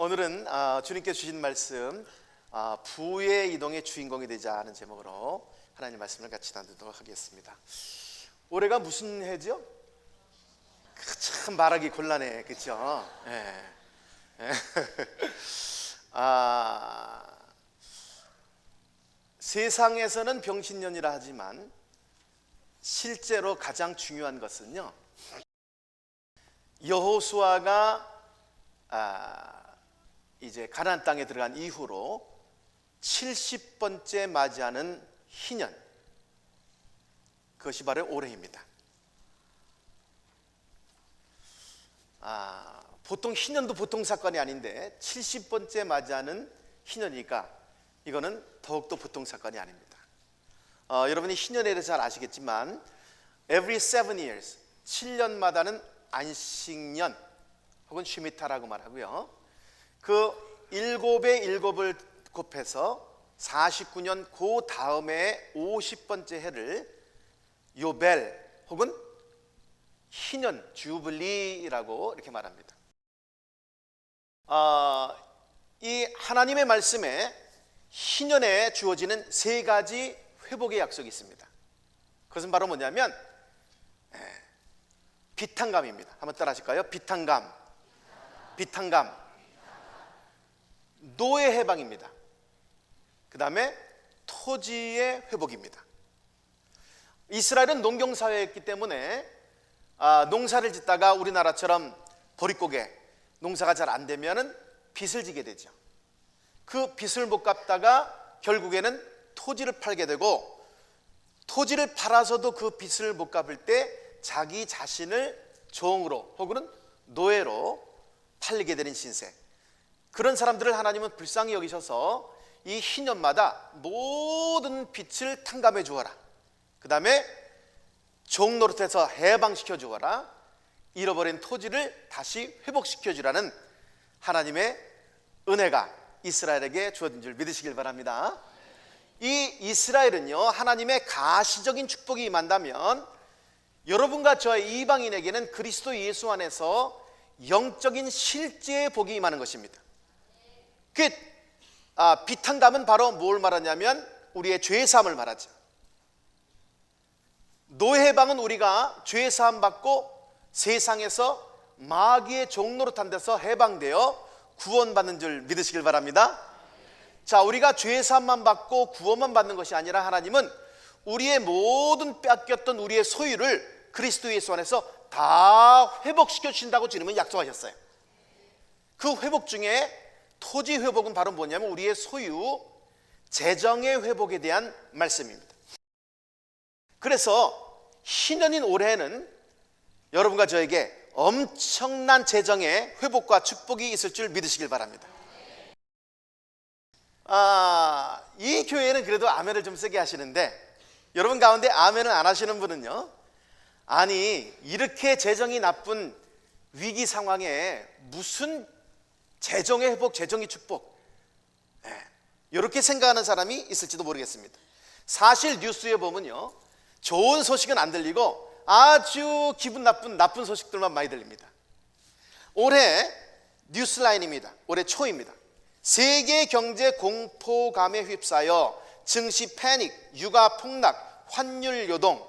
오늘은 주님께 주신 말씀 부의 이동의 주인공이 되자 하는 제목으로 하나님 말씀을 같이 나누도록 하겠습니다. 올해가 무슨 해죠? 참 말하기 곤란해, 그렇죠? 세상에서는 병신년이라 하지만 실제로 가장 중요한 것은요, 여호수아가 이제 가나안 땅에 들어간 이후로 70번째 맞이하는 희년, 그것이 바로 올해입니다. 보통 희년도 보통 사건이 아닌데 70번째 맞이하는 희년이니까 이거는 더욱더 보통 사건이 아닙니다. 여러분이 희년에 대해서 잘 아시겠지만 every 7 years, 7년마다는 안식년 혹은 쉬미타라고 말하고요, 그 7의 7을 곱해서 49년 그 다음에 50번째 해를 요벨 혹은 희년, 주블리라고 이렇게 말합니다. 이 하나님의 말씀에 희년에 주어지는 3가지 회복의 약속이 있습니다. 그것은 바로 뭐냐면 비탄감입니다. 한번 따라 하실까요? 비탄감, 노예 해방입니다. 그 다음에 토지의 회복입니다. 이스라엘은 농경사회였기 때문에 농사를 짓다가 우리나라처럼 보릿고개 농사가 잘 안 되면 빚을 지게 되죠. 그 빚을 못 갚다가 결국에는 토지를 팔게 되고, 토지를 팔아서도 그 빚을 못 갚을 때 자기 자신을 종으로 혹은 노예로 팔리게 되는 신세, 그런 사람들을 하나님은 불쌍히 여기셔서 이 희년마다 모든 빚을 탕감해 주어라, 그 다음에 종 노릇해서 해방시켜 주어라, 잃어버린 토지를 다시 회복시켜 주라는 하나님의 은혜가 이스라엘에게 주어진 줄 믿으시길 바랍니다. 이 이스라엘은요, 하나님의 가시적인 축복이 임한다면 여러분과 저의 이방인에게는 그리스도 예수 안에서 영적인 실제의 복이 임하는 것입니다. 그 비탄감은 바로 뭘 말하냐면 우리의 죄사함을 말하죠. 노예해방은 우리가 죄사함 받고 세상에서 마귀의 종노릇한 데서 해방되어 구원받는 줄 믿으시길 바랍니다. 자, 우리가 죄사함만 받고 구원만 받는 것이 아니라 하나님은 우리의 모든 뺏겼던 우리의 소유를 그리스도 예수 안에서 다 회복시켜 주신다고 주님은 약속하셨어요. 그 회복 중에 토지 회복은 바로 뭐냐면 우리의 소유, 재정의 회복에 대한 말씀입니다. 그래서 희년인 올해는 여러분과 저에게 엄청난 재정의 회복과 축복이 있을 줄 믿으시길 바랍니다. 이 교회는 그래도 아멘을 좀 세게 하시는데, 여러분 가운데 아멘을 안 하시는 분은요, 아니 이렇게 재정이 나쁜 위기 상황에 무슨 재정의 회복, 재정의 축복, 이렇게 생각하는 사람이 있을지도 모르겠습니다. 사실 뉴스에 보면요, 좋은 소식은 안 들리고 아주 기분 나쁜 소식들만 많이 들립니다. 올해 뉴스라인입니다. 올해 초입니다. 세계 경제 공포감에 휩싸여 증시 패닉, 유가 폭락, 환율 요동,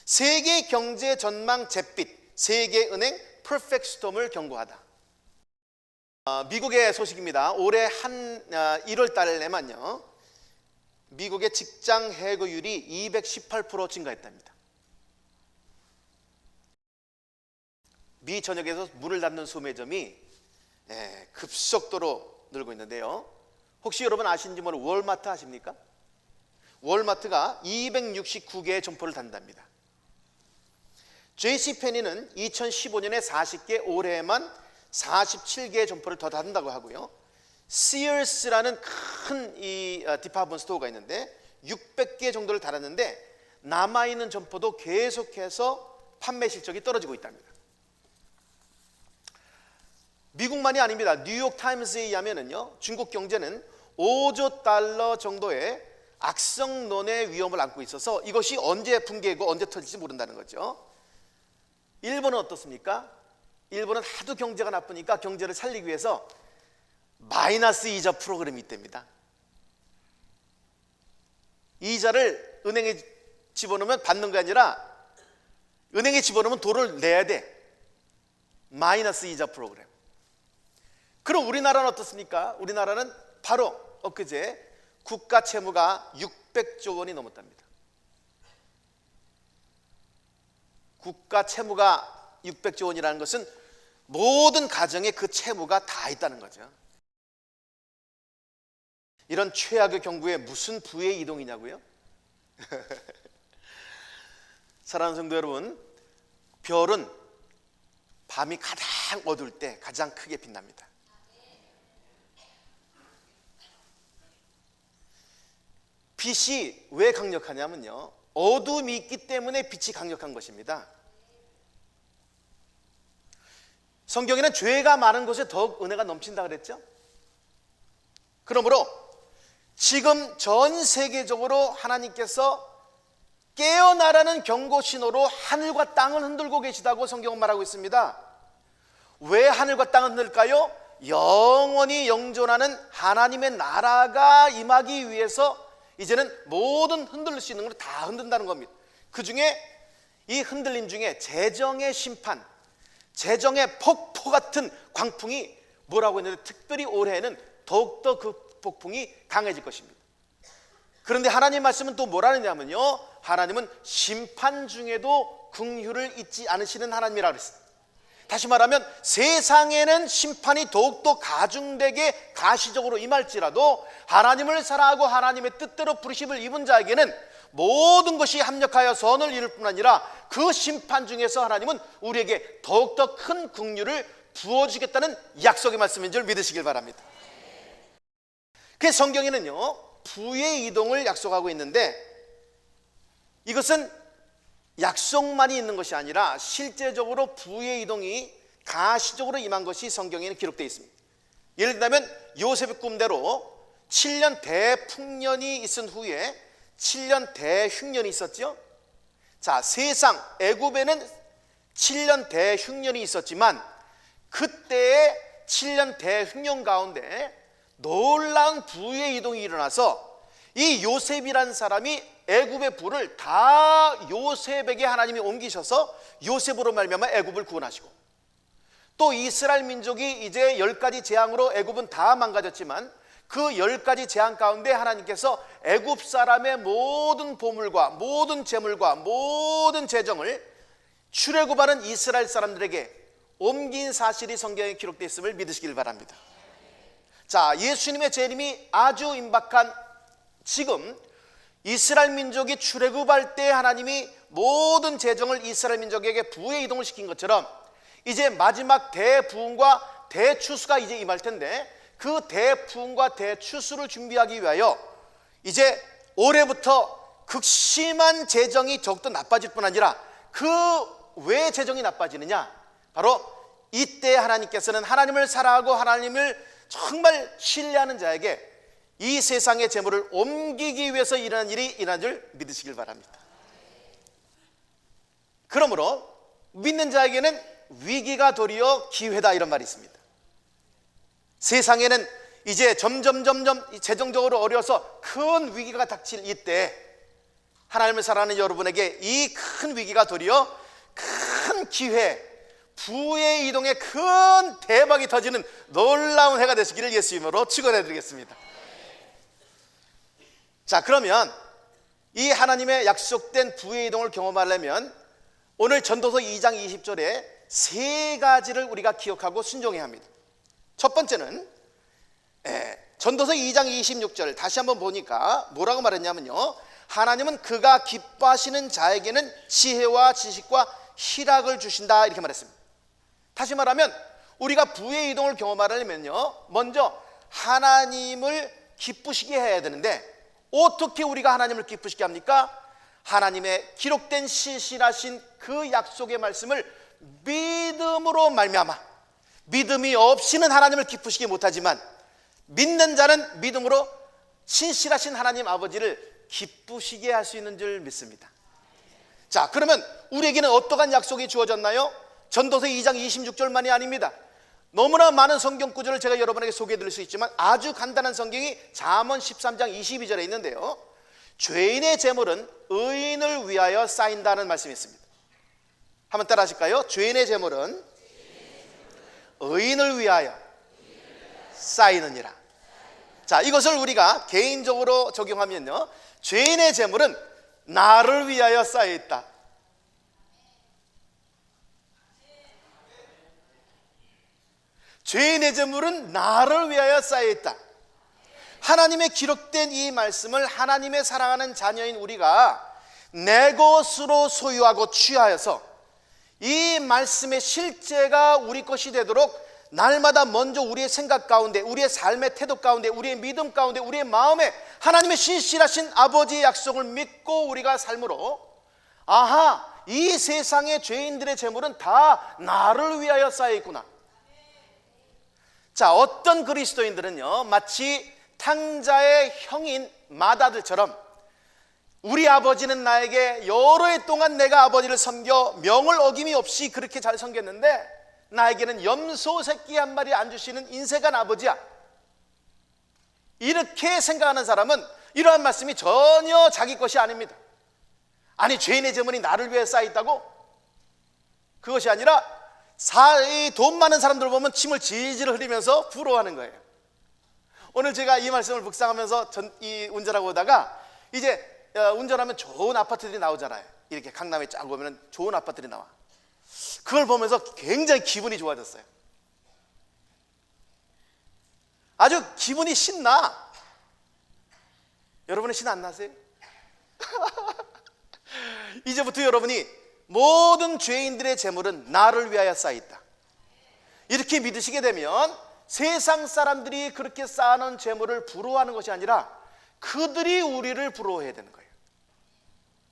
세계 경제 전망 잿빛, 세계은행 퍼펙트 스톰을 경고하다. 미국의 소식입니다. 올해 1월 달에만요, 미국의 직장 해고율이 218% 증가했답니다. 미 전역에서 문을 닫는 소매점이 급속도로 늘고 있는데요, 혹시 여러분 아시는지 모르는 월마트 아십니까? 월마트가 269개의 점포를 닫는답니다. JCPenney는 2015년에 40개, 올해에만 47개의 점포를 더 닫는다고 하고요, Sears라는 큰 이 디파트먼트 스토어가 있는데 600개 정도를 닫았는데 남아있는 점포도 계속해서 판매 실적이 떨어지고 있답니다. 미국만이 아닙니다. 뉴욕 타임스에 의하면은요, 중국 경제는 5조 달러 정도의 악성론의 위험을 안고 있어서 이것이 언제 붕괴고 언제 터질지 모른다는 거죠. 일본은 어떻습니까? 일본은 하도 경제가 나쁘니까 경제를 살리기 위해서 마이너스 이자 프로그램이 있답니다. 이자를 은행에 집어넣으면 받는 게 아니라 은행에 집어넣으면 돈을 내야 돼. 마이너스 이자 프로그램. 그럼 우리나라는 어떻습니까? 우리나라는 바로 엊그제 국가 채무가 600조 원이 넘었답니다. 국가 채무가 600조 원이라는 것은 모든 가정에 그 채무가 다 있다는 거죠. 이런 최악의 경구에 무슨 부의 이동이냐고요? 사랑하는 성도 여러분, 별은 밤이 가장 어두울 때 가장 크게 빛납니다. 빛이 왜 강력하냐면요, 어둠이 있기 때문에 빛이 강력한 것입니다. 성경에는 죄가 많은 곳에 더욱 은혜가 넘친다 그랬죠? 그러므로 지금 전 세계적으로 하나님께서 깨어나라는 경고 신호로 하늘과 땅을 흔들고 계시다고 성경은 말하고 있습니다. 왜 하늘과 땅을 흔들까요? 영원히 영존하는 하나님의 나라가 임하기 위해서 이제는 모든 흔들릴 수 있는 걸 다 흔든다는 겁니다. 그 중에 이 흔들림 중에 재정의 심판, 재정의 폭포 같은 광풍이 뭐라고 했는데, 특별히 올해에는 더욱더 그 폭풍이 강해질 것입니다. 그런데 하나님 말씀은 또 뭐라느냐면요, 하나님은 심판 중에도 긍휼을 잊지 않으시는 하나님이라고 그랬어요. 다시 말하면 세상에는 심판이 더욱더 가중되게 가시적으로 임할지라도 하나님을 사랑하고 하나님의 뜻대로 부르심을 입은 자에게는 모든 것이 합력하여 선을 이룰 뿐 아니라 그 심판 중에서 하나님은 우리에게 더욱더 큰 긍휼을 부어주겠다는 약속의 말씀인 줄 믿으시길 바랍니다. 그 성경에는요, 부의 이동을 약속하고 있는데, 이것은 약속만이 있는 것이 아니라 실제적으로 부의 이동이 가시적으로 임한 것이 성경에는 기록되어 있습니다. 예를 들면 요셉의 꿈대로 7년 대풍년이 있은 후에 7년 대흉년이 있었죠. 자, 세상 애굽에는 7년 대흉년이 있었지만 그때의 7년 대흉년 가운데 놀라운 부의 이동이 일어나서 이 요셉이라는 사람이 애굽의 부를 다 요셉에게 하나님이 옮기셔서 요셉으로 말미암아 애굽을 구원하시고, 또 이스라엘 민족이 이제 10가지 재앙으로 애굽은 다 망가졌지만 그 10가지 재앙 가운데 하나님께서 애굽 사람의 모든 보물과 모든 재물과 모든 재정을 출애굽하는 이스라엘 사람들에게 옮긴 사실이 성경에 기록되어 있음을 믿으시길 바랍니다. 자, 예수님의 재림이 아주 임박한 지금 이스라엘 민족이 출애굽할 때 하나님이 모든 재정을 이스라엘 민족에게 부의 이동을 시킨 것처럼 이제 마지막 대부흥과 대추수가 이제 임할 텐데, 그 대부흥과 대추수를 준비하기 위하여 이제 올해부터 극심한 재정이 더욱더 나빠질 뿐 아니라 그 왜 재정이 나빠지느냐, 바로 이때 하나님께서는 하나님을 사랑하고 하나님을 정말 신뢰하는 자에게 이 세상의 재물을 옮기기 위해서 일어난 일이 일어난 줄 믿으시길 바랍니다. 그러므로 믿는 자에게는 위기가 도리어 기회다, 이런 말이 있습니다. 세상에는 이제 점점 재정적으로 어려워서 큰 위기가 닥칠 이때 하나님을 사랑하는 여러분에게 이 큰 위기가 도리어 큰 기회, 부의 이동에 큰 대박이 터지는 놀라운 해가 되시기를 예수 이름으로 축원해 드리겠습니다. 자, 그러면 이 하나님의 약속된 부의 이동을 경험하려면 오늘 전도서 2장 20절에 세 가지를 우리가 기억하고 순종해야 합니다. 첫 번째는 전도서 2장 26절 다시 한번 보니까 뭐라고 말했냐면요, 하나님은 그가 기뻐하시는 자에게는 지혜와 지식과 희락을 주신다, 이렇게 말했습니다. 다시 말하면 우리가 부의 이동을 경험하려면요, 먼저 하나님을 기쁘시게 해야 되는데, 어떻게 우리가 하나님을 기쁘시게 합니까? 하나님의 기록된 신실하신 그 약속의 말씀을 믿음으로 말미암아, 믿음이 없이는 하나님을 기쁘시게 못하지만 믿는 자는 믿음으로 신실하신 하나님 아버지를 기쁘시게 할 수 있는 줄 믿습니다. 자, 그러면 우리에게는 어떠한 약속이 주어졌나요? 전도서 2장 26절만이 아닙니다. 너무나 많은 성경 구절을 제가 여러분에게 소개해 드릴 수 있지만 아주 간단한 성경이 잠언 13장 22절에 있는데요, 죄인의 재물은 의인을 위하여 쌓인다는 말씀이 있습니다. 한번 따라 하실까요? 죄인의 재물은 의인을 위하여 쌓이느니라. 자, 이것을 우리가 개인적으로 적용하면요, 죄인의 재물은 나를 위하여 쌓여 있다. 죄인의 재물은 나를 위하여 쌓여 있다. 하나님의 기록된 이 말씀을 하나님의 사랑하는 자녀인 우리가 내 것으로 소유하고 취하여서 이 말씀의 실제가 우리 것이 되도록 날마다 먼저 우리의 생각 가운데, 우리의 삶의 태도 가운데, 우리의 믿음 가운데, 우리의 마음에 하나님의 신실하신 아버지의 약속을 믿고 우리가 삶으로, 아하, 이 세상의 죄인들의 재물은 다 나를 위하여 쌓여 있구나. 자, 어떤 그리스도인들은요, 마치 탕자의 형인 마다들처럼 우리 아버지는 나에게 여러 해 동안 내가 아버지를 섬겨 명을 어김이 없이 그렇게 잘 섬겼는데 나에게는 염소 새끼 한 마리 안 주시는 인색한 아버지야, 이렇게 생각하는 사람은 이러한 말씀이 전혀 자기 것이 아닙니다. 아니, 죄인의 재물이 나를 위해 쌓여있다고? 그것이 아니라 돈 많은 사람들 보면 침을 질질 흘리면서 부러워하는 거예요. 오늘 제가 이 말씀을 묵상하면서 운전하고 오다가 이제 운전하면 좋은 아파트들이 나오잖아요. 이렇게 강남에 쫙 보면 좋은 아파트들이 나와. 그걸 보면서 굉장히 기분이 좋아졌어요. 아주 기분이 신나. 여러분은 신 안 나세요? 이제부터 여러분이 모든 죄인들의 재물은 나를 위하여 쌓여있다, 이렇게 믿으시게 되면 세상 사람들이 그렇게 쌓아놓은 재물을 부러워하는 것이 아니라 그들이 우리를 부러워해야 되는 거예요.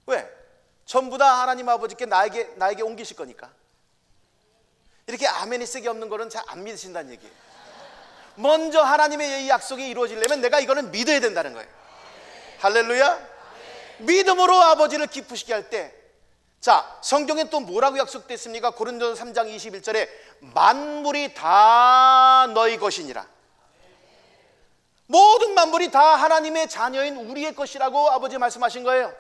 왜? 전부 다 하나님 아버지께 나에게 옮기실 거니까. 이렇게 아멘이 세게 없는 거는 잘 안 믿으신다는 얘기예요. 먼저 하나님의 이 약속이 이루어지려면 내가 이거는 믿어야 된다는 거예요. 할렐루야. 믿음으로 아버지를 기쁘시게 할 때, 자, 성경에 또 뭐라고 약속되어 있습니까? 고린도서 3장 21절에 만물이 다 너희 것이니라. 모든 만물이 다 하나님의 자녀인 우리의 것이라고 아버지 말씀하신 거예요.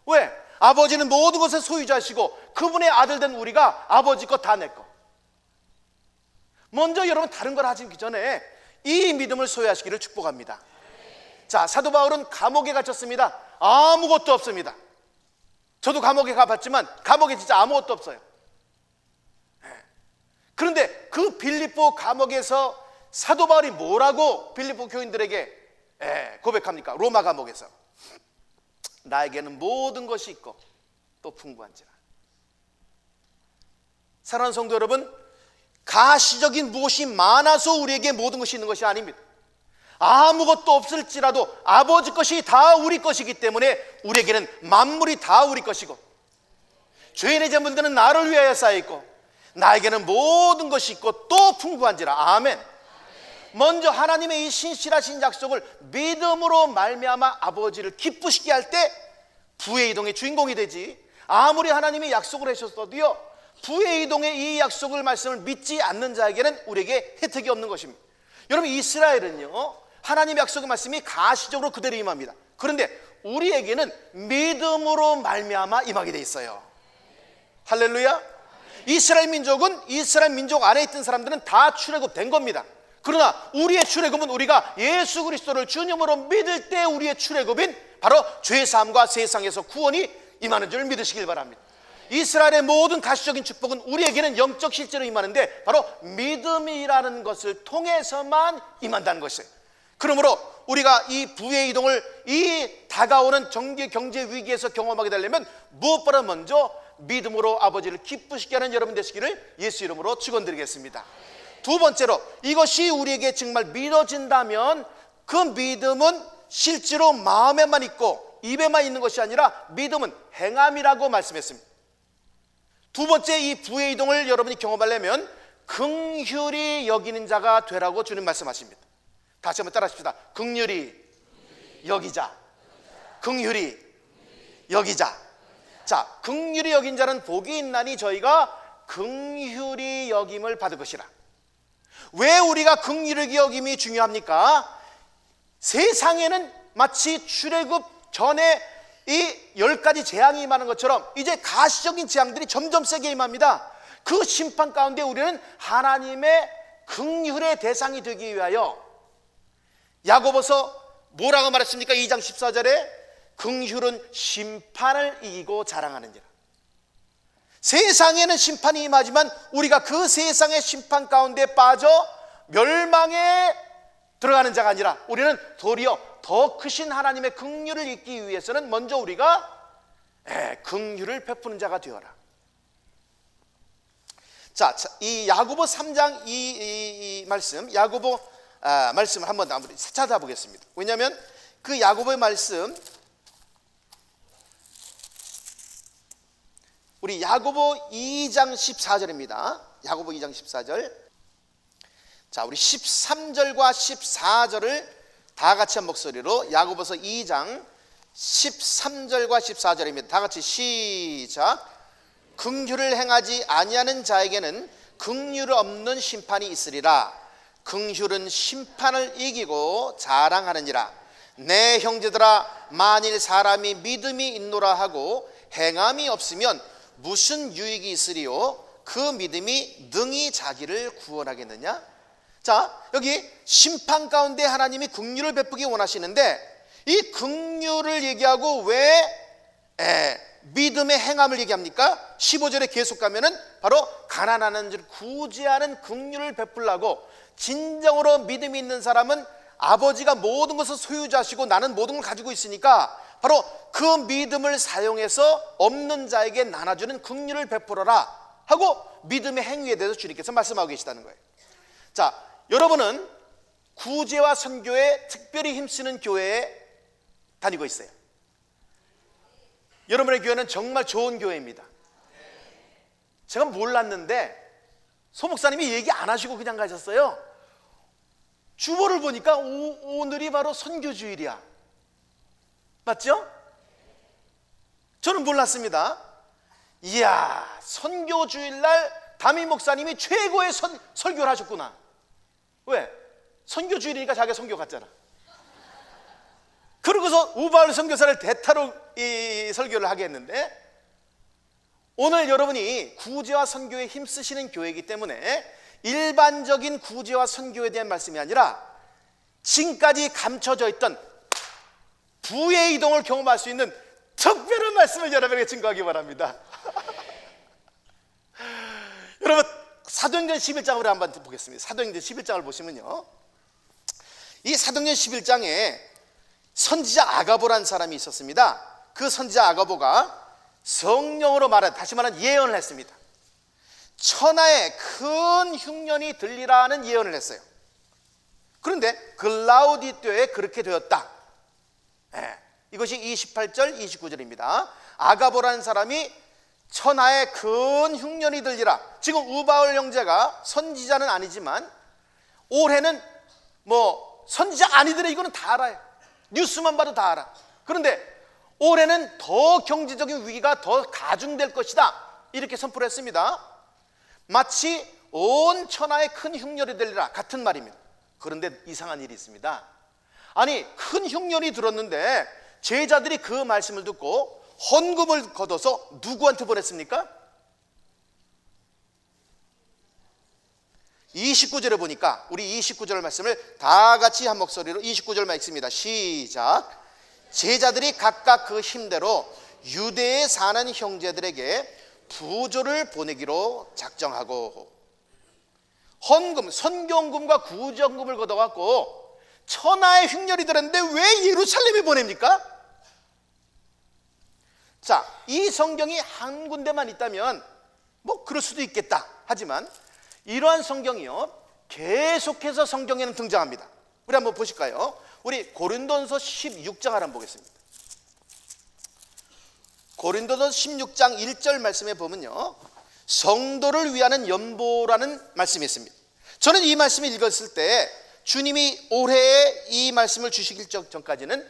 왜? 아버지는 모든 것의 소유자시고 그분의 아들 된 우리가 아버지 것 다 내 거. 먼저 여러분 다른 걸 하시기 전에 이 믿음을 소유하시기를 축복합니다. 자, 사도 바울은 감옥에 갇혔습니다. 아무것도 없습니다. 저도 감옥에 가봤지만 감옥에 진짜 아무것도 없어요. 그런데 그 빌립보 감옥에서 사도 바울이 뭐라고 빌립보 교인들에게 고백합니까? 로마 감옥에서 나에게는 모든 것이 있고 또 풍부한지라. 사랑하는 성도 여러분, 가시적인 무엇이 많아서 우리에게 모든 것이 있는 것이 아닙니다. 아무것도 없을지라도 아버지 것이 다 우리 것이기 때문에 우리에게는 만물이 다 우리 것이고, 죄인의 재물들은 나를 위하여 쌓여있고 나에게는 모든 것이 있고 또 풍부한지라. 아멘. 먼저 하나님의 이 신실하신 약속을 믿음으로 말미암아 아버지를 기쁘시게 할 때 부의 이동의 주인공이 되지. 아무리 하나님이 약속을 하셨어도요, 부의 이동의 이 약속을 말씀을 믿지 않는 자에게는 우리에게 혜택이 없는 것입니다. 여러분, 이스라엘은요, 하나님의 약속의 말씀이 가시적으로 그대로 임합니다. 그런데 우리에게는 믿음으로 말미암아 임하게 돼 있어요. 할렐루야. 이스라엘 민족은, 이스라엘 민족 안에 있던 사람들은 다 출애굽된 겁니다. 그러나 우리의 출애굽은 우리가 예수 그리스도를 주님으로 믿을 때 우리의 출애굽인 바로 죄사함과 세상에서 구원이 임하는 줄 믿으시길 바랍니다. 이스라엘의 모든 가시적인 축복은 우리에게는 영적 실제로 임하는데 바로 믿음이라는 것을 통해서만 임한다는 것이에요. 그러므로 우리가 이 부의 이동을 이 다가오는 경제 위기에서 경험하게 되려면 무엇보다 먼저 믿음으로 아버지를 기쁘시게 하는 여러분 되시기를 예수 이름으로 축원드리겠습니다. 두 번째로, 이것이 우리에게 정말 믿어진다면 그 믿음은 실제로 마음에만 있고 입에만 있는 것이 아니라 믿음은 행함이라고 말씀했습니다. 두 번째, 이 부의 이동을 여러분이 경험하려면 긍휼히 여기는 자가 되라고 주님 말씀하십니다. 다시 한번 따라하십시다. 긍휼히 여기자. 긍휼히 여기자. 자, 긍휼히 여긴 자는 복이 있나니 저희가 긍휼히 여김을 받을 것이라. 왜 우리가 긍휼히 여김이 중요합니까? 세상에는 마치 출애굽 전에 이 10가지 재앙이 임하는 것처럼 이제 가시적인 재앙들이 점점 세게 임합니다. 그 심판 가운데 우리는 하나님의 긍휼의 대상이 되기 위하여, 야고보서 뭐라고 말했습니까? 2장 14절에 긍휼은 심판을 이기고 자랑하느니라. 세상에는 심판이 임하지만 우리가 그 세상의 심판 가운데 빠져 멸망에 들어가는 자가 아니라 우리는 도리어 더 크신 하나님의 긍휼을 잊기 위해서는 먼저 우리가 긍휼을 베푸는 자가 되어라. 자, 이 야고보 3장 이 말씀, 야고보 말씀을 한번 찾아보겠습니다. 왜냐하면 그 야고보의 말씀, 우리 야고보 2장 14절입니다. 야고보 2장 14절. 자, 우리 13절과 14절을 다 같이 한 목소리로, 야고보서 2장 13절과 14절입니다. 다 같이 시작. 긍휼을 행하지 아니하는 자에게는 긍휼 없는 심판이 있으리라. 긍휼은 심판을 이기고 자랑하느니라. 내 형제들아, 만일 사람이 믿음이 있노라 하고 행함이 없으면 무슨 유익이 있으리요? 그 믿음이 능히 자기를 구원하겠느냐? 자, 여기 심판 가운데 하나님이 긍휼을 베푸기 원하시는데, 이 긍휼을 얘기하고 왜 믿음의 행함을 얘기합니까? 15절에 계속 가면은 바로 가난하는 자를 구제하는 긍휼을 베풀라고, 진정으로 믿음이 있는 사람은 아버지가 모든 것을 소유자시고 나는 모든 걸 가지고 있으니까 바로 그 믿음을 사용해서 없는 자에게 나눠주는 긍휼을 베풀어라 하고 믿음의 행위에 대해서 주님께서 말씀하고 계시다는 거예요. 자, 여러분은 구제와 선교에 특별히 힘쓰는 교회에 다니고 있어요. 여러분의 교회는 정말 좋은 교회입니다. 제가 몰랐는데 소 목사님이 얘기 안 하시고 그냥 가셨어요. 주보를 보니까 오늘이 바로 선교주일이야. 맞죠? 저는 몰랐습니다. 이야, 선교주일날 담임 목사님이 최고의 설교를 하셨구나. 왜? 선교주일이니까 자기가 선교 갔잖아. 그러고서 우바울 선교사를 대타로 이 설교를 하게 했는데, 오늘 여러분이 구제와 선교에 힘쓰시는 교회이기 때문에 일반적인 구제와 선교에 대한 말씀이 아니라 지금까지 감춰져 있던 부의 이동을 경험할 수 있는 특별한 말씀을 여러분에게 증거하기 바랍니다. 여러분, 사도행전 11장으로 한번 보겠습니다. 사도행전 11장을 보시면요, 이 사도행전 11장에 선지자 아가보라는 사람이 있었습니다. 그 선지자 아가보가 성령으로 다시 말하면 예언을 했습니다. 천하에 큰 흉년이 들리라는 예언을 했어요. 그런데 글라우디토에 그렇게 되었다. 이것이 28절 29절입니다. 아가보라는 사람이 천하에 큰 흉년이 들리라. 지금 우바울 형제가 선지자는 아니지만 올해는 선지자 아니더라, 이거는 다 알아요. 뉴스만 봐도 다 알아. 그런데 올해는 더 경제적인 위기가 더 가중될 것이다, 이렇게 선포를 했습니다. 마치 온 천하에 큰 흉년이 들리라 같은 말입니다. 그런데 이상한 일이 있습니다. 아니, 큰 흉년이 들었는데 제자들이 그 말씀을 듣고 헌금을 걷어서 누구한테 보냈습니까? 29절에 보니까 우리 29절 말씀을 다 같이 한 목소리로 29절 말씀입니다. 시작. 제자들이 각각 그 힘대로 유대에 사는 형제들에게 부조를 보내기로 작정하고, 헌금, 선교헌금과 구제헌금을 걷어갖고 천하의 흉년이 들었는데 왜 예루살렘에 보냅니까? 자, 이 성경이 한 군데만 있다면 그럴 수도 있겠다. 하지만 이러한 성경이요, 계속해서 성경에는 등장합니다. 우리 한번 보실까요? 우리 고린도전서 16장을 한번 보겠습니다. 고린도전서 16장 1절 말씀에 보면요, 성도를 위하는 연보라는 말씀이 있습니다. 저는 이 말씀을 읽었을 때 주님이 올해에 이 말씀을 주시기 전까지는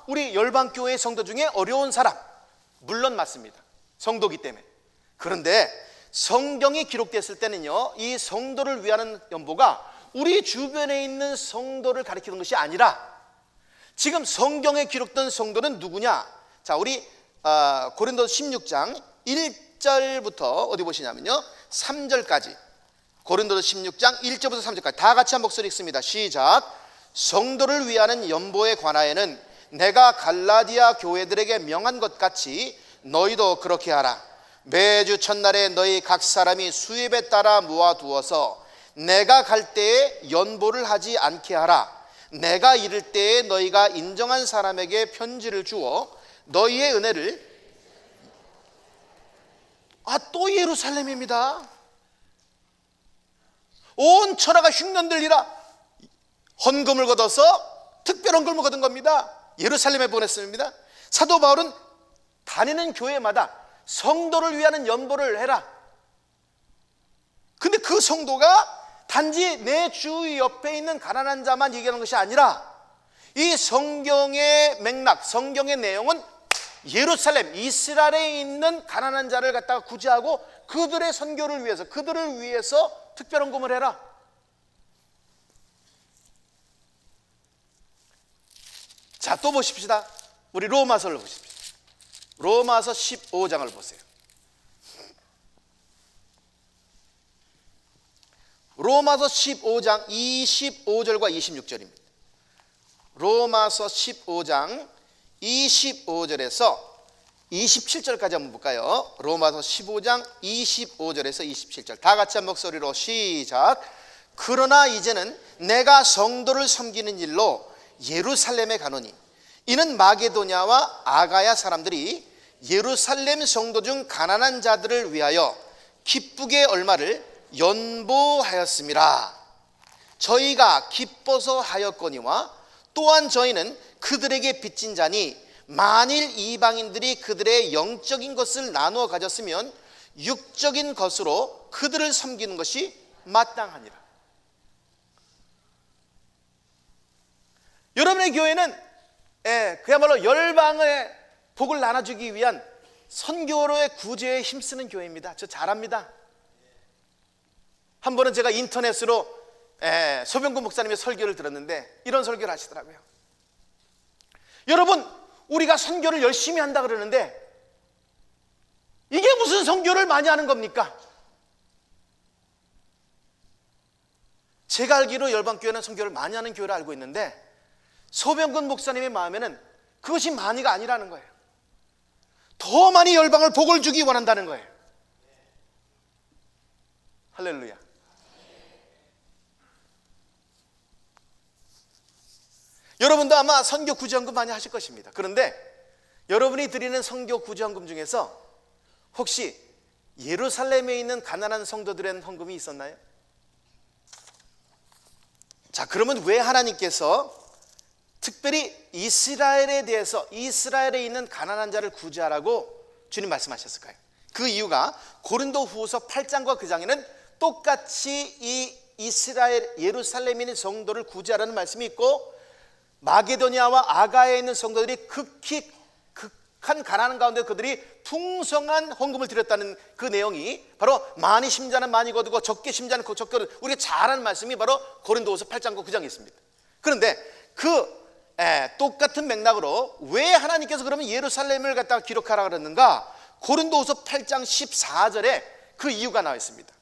우리 열방교회 성도 중에 어려운 사람, 물론 맞습니다. 성도기 때문에. 그런데 성경이 기록됐을 때는요, 이 성도를 위하는 연보가 우리 주변에 있는 성도를 가리키는 것이 아니라 지금 성경에 기록된 성도는 누구냐? 자, 우리 고린도서 16장 1절부터 어디 보시냐면요, 3절까지, 고린도서 16장 1절부터 3절까지 다 같이 한 목소리 읽습니다. 시작. 성도를 위하는 연보에 관하여는 내가 갈라디아 교회들에게 명한 것 같이 너희도 그렇게 하라. 매주 첫날에 너희 각 사람이 수입에 따라 모아두어서 내가 갈 때에 연보를 하지 않게 하라. 내가 이를 때에 너희가 인정한 사람에게 편지를 주어 너희의 은혜를, 또 예루살렘입니다. 온 천하가 흉년들리라. 헌금을 걷어서 특별 헌금을 거둔 겁니다. 예루살렘에 보냈습니다. 사도 바울은 다니는 교회마다 성도를 위하는 연보를 해라. 근데 그 성도가 단지 내 주 옆에 있는 가난한 자만 얘기하는 것이 아니라 이 성경의 맥락, 성경의 내용은 예루살렘, 이스라엘에 있는 가난한 자를 갖다가 구제하고 그들의 선교를 위해서, 그들을 위해서 특별 헌금을 해라. 자, 또 보십시다. 우리 로마서를 보십시다. 로마서 15장을 보세요. 로마서 15장 25절과 26절입니다. 로마서 15장 25절에서 27절까지 한번 볼까요? 로마서 15장 25절에서 27절 다 같이 한 목소리로 시작. 그러나 이제는 내가 성도를 섬기는 일로 예루살렘에 가노니 이는 마게도냐와 아가야 사람들이 예루살렘 성도 중 가난한 자들을 위하여 기쁘게 얼마를 연보하였음이라. 저희가 기뻐서 하였거니와 또한 저희는 그들에게 빚진 자니 만일 이방인들이 그들의 영적인 것을 나누어 가졌으면 육적인 것으로 그들을 섬기는 것이 마땅하니라. 여러분의 교회는 그야말로 열방의 복을 나눠주기 위한 선교로의 구제에 힘쓰는 교회입니다. 저 잘합니다. 한 번은 제가 인터넷으로 소병근 목사님의 설교를 들었는데 이런 설교를 하시더라고요. 여러분, 우리가 선교를 열심히 한다 그러는데 이게 무슨 선교를 많이 하는 겁니까? 제가 알기로 열방교회는 선교를 많이 하는 교회를 알고 있는데 소병근 목사님의 마음에는 그것이 많이가 아니라는 거예요. 더 많이 열방을 복을 주기 원한다는 거예요. 할렐루야. 여러분도 아마 선교 구제헌금 많이 하실 것입니다. 그런데 여러분이 드리는 선교 구제헌금 중에서 혹시 예루살렘에 있는 가난한 성도들의 헌금이 있었나요? 자, 그러면 왜 하나님께서 특별히 이스라엘에 대해서 이스라엘에 있는 가난한 자를 구제하라고 주님 말씀하셨을까요? 그 이유가 고린도 후서 8장과 9장에는 똑같이 이 이스라엘 예루살렘에 있는 성도를 구제하라는 말씀이 있고 마게도냐와 아가야에 있는 성도들이 극한 가난한 가운데 그들이 풍성한 헌금을 드렸다는 그 내용이 바로 많이 심자는 많이 거두고 적게 심자는 적게 거두고 우리가 잘 아는 말씀이 바로 고린도후서 8장과 9장에 있습니다. 그런데 똑같은 맥락으로 왜 하나님께서 그러면 예루살렘을 갖다가 기록하라 그랬는가? 고린도후서 8장 14절에 그 이유가 나와 있습니다.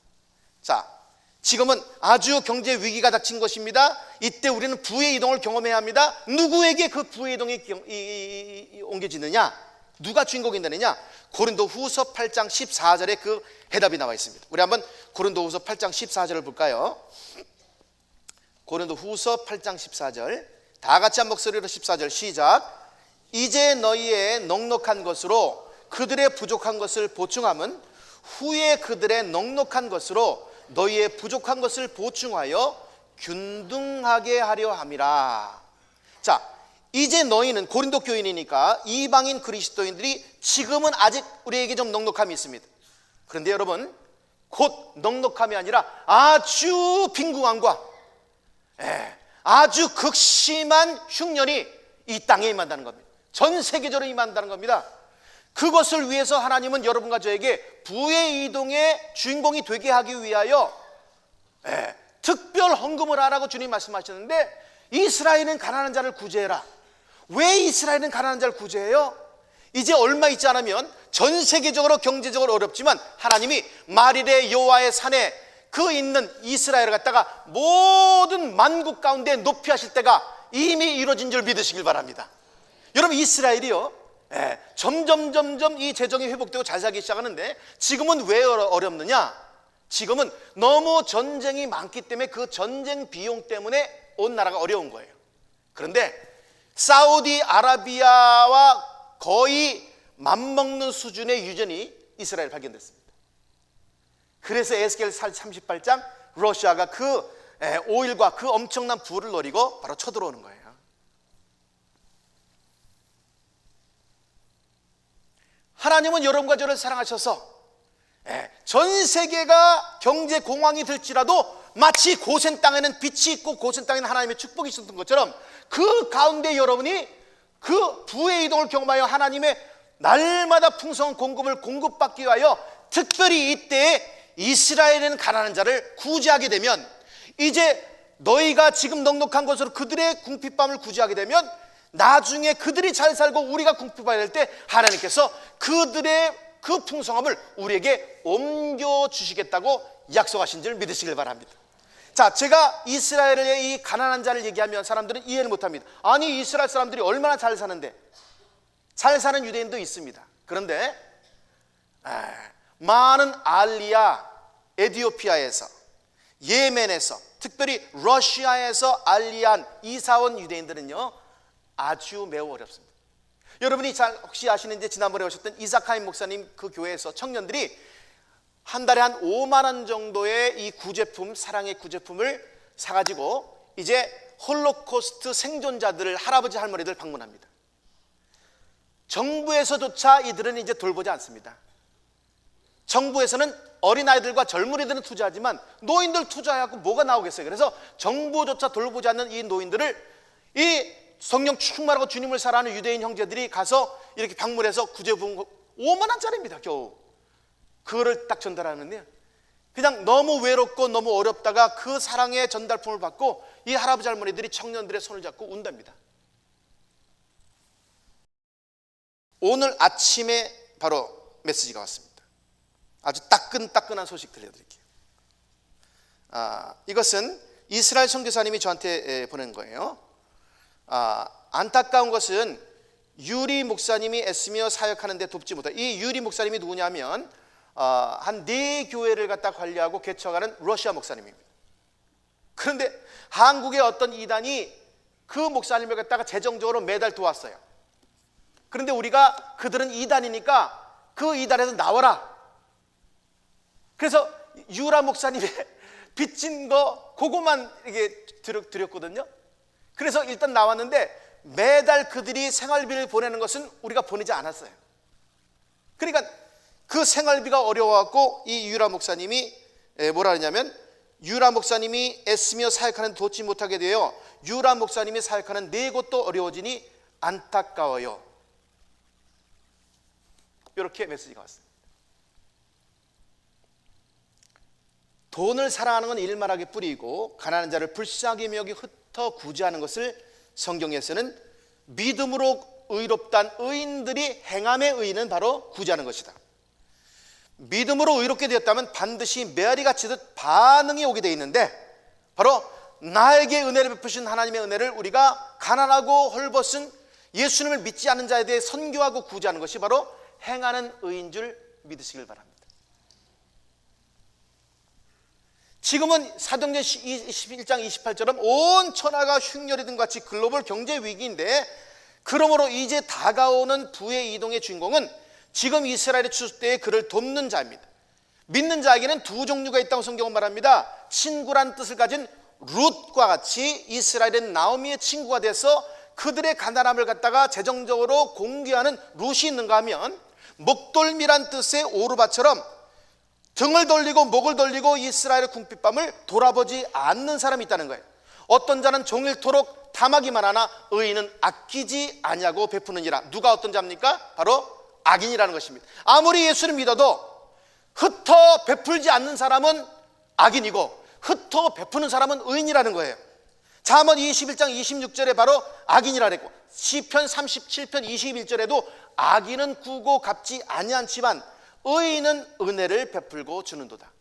자, 지금은 아주 경제 위기가 닥친 것입니다. 이때 우리는 부의 이동을 경험해야 합니다. 누구에게 그 부의 이동이 옮겨지느냐? 누가 주인공이 되느냐? 고린도후서 8장 14절에 그 해답이 나와 있습니다. 우리 한번 고린도후서 8장 14절을 볼까요? 고린도후서 8장 14절 다 같이 한 목소리로 14절 시작. 이제 너희의 넉넉한 것으로 그들의 부족한 것을 보충함은 후에 그들의 넉넉한 것으로 너희의 부족한 것을 보충하여 균등하게 하려 함이라. 자, 이제 너희는 고린도 교인이니까 이방인 그리스도인들이 지금은 아직 우리에게 좀 넉넉함이 있습니다. 그런데 여러분, 곧 넉넉함이 아니라 아주 빈궁함과 아주 극심한 흉년이 이 땅에 임한다는 겁니다. 전 세계적으로 임한다는 겁니다. 그것을 위해서 하나님은 여러분과 저에게 부의 이동의 주인공이 되게 하기 위하여 특별 헌금을 하라고 주님 말씀하셨는데, 이스라엘은 가난한 자를 구제해라. 왜 이스라엘은 가난한 자를 구제해요? 이제 얼마 있지 않으면 전 세계적으로 경제적으로 어렵지만 하나님이 마릴의 여호와의 산에 그 있는 이스라엘을 갖다가 모든 만국 가운데 높이 하실 때가 이미 이루어진 줄 믿으시길 바랍니다. 여러분, 이스라엘이요, 점점 이 재정이 회복되고 잘 살기 시작하는데, 지금은 왜 어렵느냐? 지금은 너무 전쟁이 많기 때문에 그 전쟁 비용 때문에 온 나라가 어려운 거예요. 그런데 사우디아라비아와 거의 맞먹는 수준의 유전이 이스라엘 발견됐습니다. 그래서 에스겔 38장 러시아가 그 오일과 그 엄청난 부를 노리고 바로 쳐들어오는 거예요. 하나님은 여러분과 저를 사랑하셔서 전 세계가 경제 공황이 들지라도 마치 고센 땅에는 빛이 있고 고센 땅에는 하나님의 축복이 있었던 것처럼, 그 가운데 여러분이 그 부의 이동을 경험하여 하나님의 날마다 풍성한 공급을 공급받기 위하여 특별히 이때에 이스라엘에는 가난한 자를 구제하게 되면, 이제 너희가 지금 넉넉한 것으로 그들의 궁핍함을 구제하게 되면 나중에 그들이 잘 살고 우리가 궁핍해야 될 때 하나님께서 그들의 그 풍성함을 우리에게 옮겨주시겠다고 약속하신 줄 믿으시길 바랍니다. 자, 제가 이스라엘의 이 가난한 자를 얘기하면 사람들은 이해를 못합니다. 아니, 이스라엘 사람들이 얼마나 잘 사는데. 잘 사는 유대인도 있습니다. 그런데 많은 알리아, 에티오피아에서, 예멘에서, 특별히 러시아에서 알리안 이사온 유대인들은요 아주 매우 어렵습니다. 여러분이 혹시 아시는지, 지난번에 오셨던 이사카임 목사님 그 교회에서 청년들이 한 달에 한 5만 원 정도의 이 구제품, 사랑의 구제품을 사가지고 이제 홀로코스트 생존자들을, 할아버지 할머니들 방문합니다. 정부에서조차 이들은 이제 돌보지 않습니다. 정부에서는 어린아이들과 젊은이들은 투자하지만 노인들 투자하고 뭐가 나오겠어요. 그래서 정부조차 돌보지 않는 이 노인들을 이 성령 충만하고 주님을 사랑하는 유대인 형제들이 가서 이렇게 방문해서 구제품 5만 원짜리입니다 겨우. 그거를 딱 전달하는데요, 그냥 너무 외롭고 너무 어렵다가 그 사랑의 전달품을 받고 이 할아버지 할머니들이 청년들의 손을 잡고 운답니다. 오늘 아침에 바로 메시지가 왔습니다. 아주 따끈따끈한 소식 들려드릴게요. 이것은 이스라엘 선교사님이 저한테 보낸 거예요. 안타까운 것은 유리 목사님이 애쓰며 사역하는 데 돕지 못한, 이 유리 목사님이 누구냐면 한 4교회를 갖다 관리하고 개척하는 러시아 목사님입니다. 그런데 한국의 어떤 이단이 그 목사님을 갖다가 재정적으로 매달 도왔어요. 그런데 우리가 그들은 이단이니까 그 이단에서 나와라. 그래서 유라 목사님의 빚진 거 그거만 이게 드렸거든요. 그래서 일단 나왔는데 매달 그들이 생활비를 보내는 것은 우리가 보내지 않았어요. 그러니까 그 생활비가 어려워갖고 이 유라 목사님이 뭐라 하냐면, 유라 목사님이 애쓰며 사역하는 돕지 못하게 되어 유라 목사님이 사역하는 4곳도 어려워지니 안타까워요. 이렇게 메시지가 왔습니다. 돈을 사랑하는 건 일만하게 뿌리고 가난한 자를 불쌍하게 여기 흩어 구제하는 것을 성경에서는 믿음으로 의롭단 의인들이 행함의 의는 바로 구제하는 것이다. 믿음으로 의롭게 되었다면 반드시 메아리가 치듯 반응이 오게 되어 있는데, 바로 나에게 은혜를 베푸신 하나님의 은혜를 우리가 가난하고 헐벗은 예수님을 믿지 않는 자에 대해 선교하고 구제하는 것이 바로 행하는 의인 줄 믿으시길 바랍니다. 지금은 사도행전 21장 28절은 온 천하가 흉년이든 같이 글로벌 경제 위기인데, 그러므로 이제 다가오는 부의 이동의 주인공은 지금 이스라엘의 추수 때에 그를 돕는 자입니다. 믿는 자에게는 2 종류가 있다고 성경은 말합니다. 친구란 뜻을 가진 룻과 같이 이스라엘은 나오미의 친구가 돼서 그들의 가난함을 갖다가 재정적으로 공개하는 룻이 있는가 하면, 목돌미란 뜻의 오르바처럼 등을 돌리고 목을 돌리고 이스라엘의 궁핍함을 돌아보지 않는 사람이 있다는 거예요. 어떤 자는 종일토록 탐하기만 하나 의인은 아끼지 아니하고 베푸느니라. 누가 어떤 자입니까? 바로 악인이라는 것입니다. 아무리 예수를 믿어도 흩어 베풀지 않는 사람은 악인이고 흩어 베푸는 사람은 의인이라는 거예요. 잠언 21장 26절에 바로 악인이라 그랬고, 시편 37편 21절에도 악인은 구고 갚지 아니하지만 의인은 은혜를 베풀고 주는도다.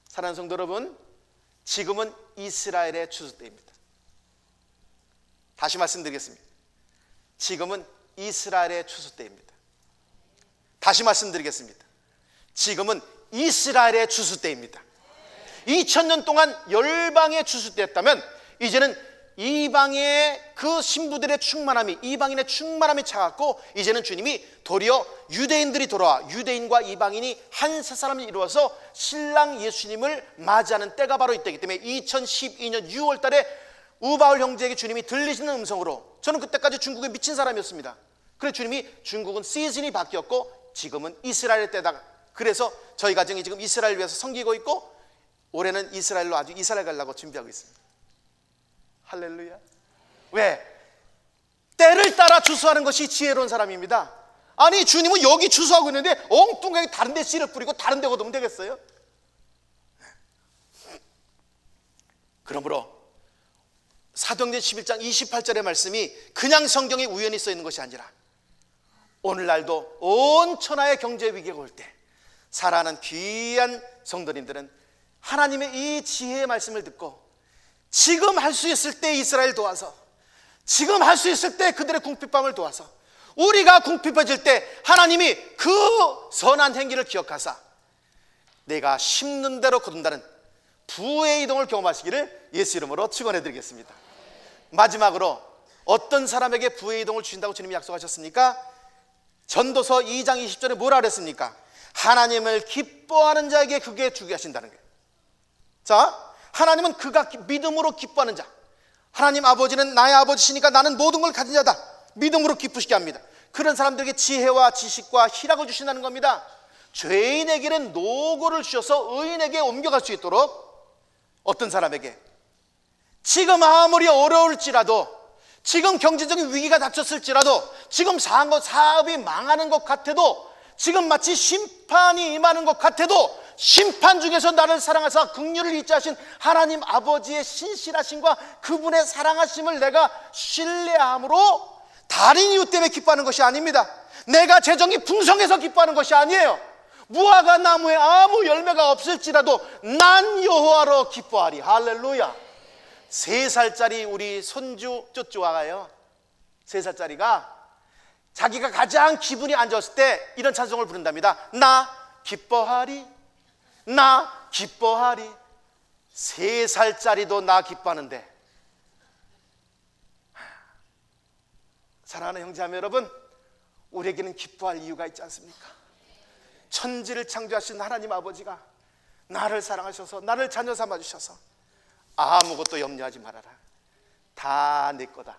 사랑하는 성도 여러분, 지금은 이스라엘의 추수 때입니다. 다시 말씀드리겠습니다. 지금은 이스라엘의 추수 때입니다. 다시 말씀드리겠습니다. 지금은 이스라엘의 추수 때입니다. 2000년 동안 열방의 추수 때였다면 이제는 이방의 그 신부들의 충만함이, 이방인의 충만함이 차갖고 이제는 주님이 도리어 유대인들이 돌아와 유대인과 이방인이 한 세 사람을 이루어서 신랑 예수님을 맞이하는 때가 바로 이때이기 때문에 2012년 6월 달에 우바울 형제에게 주님이 들리시는 음성으로, 저는 그때까지 중국에 미친 사람이었습니다. 그래서 주님이 중국은 시즌이 바뀌었고 지금은 이스라엘 때다가, 그래서 저희 가정이 지금 이스라엘 위해서 섬기고 있고 올해는 이스라엘로 아주 이스라엘 가려고 준비하고 있습니다. 할렐루야. 왜? 때를 따라 추수하는 것이 지혜로운 사람입니다. 아니, 주님은 여기 추수하고 있는데 엉뚱하게 다른 데 씨를 뿌리고 다른 데 거두면 되겠어요? 그러므로 사도행전 11장 28절의 말씀이 그냥 성경에 우연히 써 있는 것이 아니라 오늘날도 온 천하의 경제 위기가 올 때 살아가는 귀한 성도님들은 하나님의 이 지혜의 말씀을 듣고 지금 할 수 있을 때 이스라엘 도와서, 지금 할 수 있을 때 그들의 궁핍함을 도와서, 우리가 궁핍해질 때 하나님이 그 선한 행기를 기억하사 내가 심는 대로 거둔다는 부의 이동을 경험하시기를 예수 이름으로 축원해 드리겠습니다. 마지막으로 어떤 사람에게 부의 이동을 주신다고 주님이 약속하셨습니까? 전도서 2장 20절에 뭐라 그랬습니까? 하나님을 기뻐하는 자에게 그게 주게 하신다는 거예요. 자, 하나님은 그가 믿음으로 기뻐하는 자, 하나님 아버지는 나의 아버지시니까 나는 모든 걸 가진 자다, 믿음으로 기쁘시게 합니다. 그런 사람들에게 지혜와 지식과 희락을 주신다는 겁니다. 죄인에게는 노고를 주셔서 의인에게 옮겨갈 수 있도록, 어떤 사람에게 지금 아무리 어려울지라도, 지금 경제적인 위기가 닥쳤을지라도, 지금 사업이 망하는 것 같아도, 지금 마치 심판이 임하는 것 같아도 심판 중에서 나를 사랑하사 긍휼을 잊지 하신 하나님 아버지의 신실하심과 그분의 사랑하심을 내가 신뢰함으로 다른 이유 때문에 기뻐하는 것이 아닙니다. 내가 재정이 풍성해서 기뻐하는 것이 아니에요. 무화과 나무에 아무 열매가 없을지라도 난 여호와로 기뻐하리. 할렐루야. 3살짜리 우리 손주 쪼쪼아가요, 3살짜리가 자기가 가장 기분이 안 좋았을 때 이런 찬송을 부른답니다. 나 기뻐하리, 나 기뻐하리. 3살짜리도 나 기뻐하는데, 사랑하는 형제자매 여러분, 우리에게는 기뻐할 이유가 있지 않습니까? 천지를 창조하신 하나님 아버지가 나를 사랑하셔서 나를 자녀 삼아주셔서 아무것도 염려하지 말아라, 다 내 거다,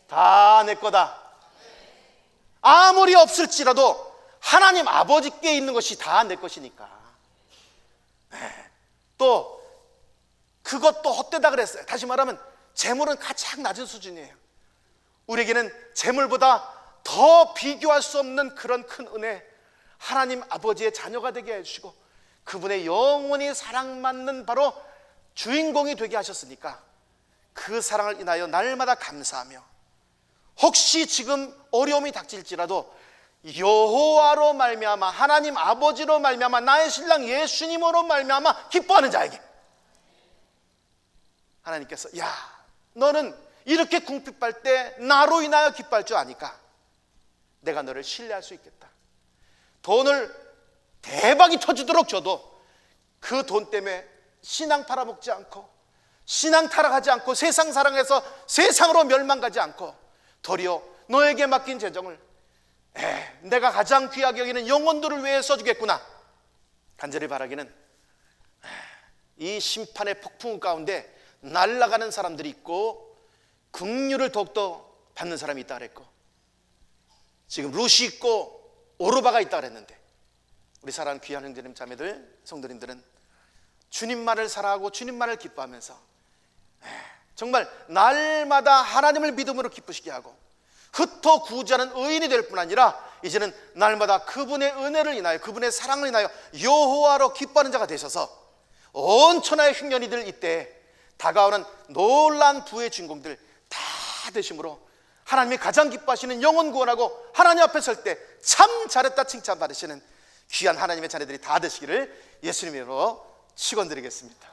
다 내 거다. 아무리 없을지라도 하나님 아버지께 있는 것이 다 내 것이니까. 또 그것도 헛되다 그랬어요. 다시 말하면 재물은 가장 낮은 수준이에요. 우리에게는 재물보다 더 비교할 수 없는 그런 큰 은혜, 하나님 아버지의 자녀가 되게 해주시고 그분의 영원히 사랑받는 바로 주인공이 되게 하셨으니까 그 사랑을 인하여 날마다 감사하며, 혹시 지금 어려움이 닥칠지라도 여호와로 말미암아, 하나님 아버지로 말미암아, 나의 신랑 예수님으로 말미암아 기뻐하는 자에게 하나님께서, 야, 너는 이렇게 궁핍할 때 나로 인하여 기뻐할 줄 아니까 내가 너를 신뢰할 수 있겠다. 돈을 대박이 터지도록 줘도 그 돈 때문에 신앙 팔아먹지 않고, 신앙 타락하지 않고, 세상 사랑해서 세상으로 멸망가지 않고, 도리어 너에게 맡긴 재정을 내가 가장 귀하게 여기는 영혼들을 위해 써주겠구나. 간절히 바라기는 이 심판의 폭풍 가운데 날아가는 사람들이 있고 긍휼을 더욱더 받는 사람이 있다 그랬고, 지금 루시 있고 오르바가 있다 그랬는데, 우리 사랑하는 귀한 형제님 자매들 성도님들은 주님만을 사랑하고 주님만을 기뻐하면서 정말 날마다 하나님을 믿음으로 기쁘시게 하고 흩어 구주하는 의인이 될 뿐 아니라 이제는 날마다 그분의 은혜를 인하여 그분의 사랑을 인하여 여호와로 기뻐하는 자가 되셔서 온 천하의 흉년이들 이때 다가오는 놀란 부의 주인공들 다 되심으로 하나님이 가장 기뻐하시는 영혼 구원하고 하나님 앞에 설 때 참 잘했다 칭찬받으시는 귀한 하나님의 자녀들이 다 되시기를 예수님으로 축원드리겠습니다.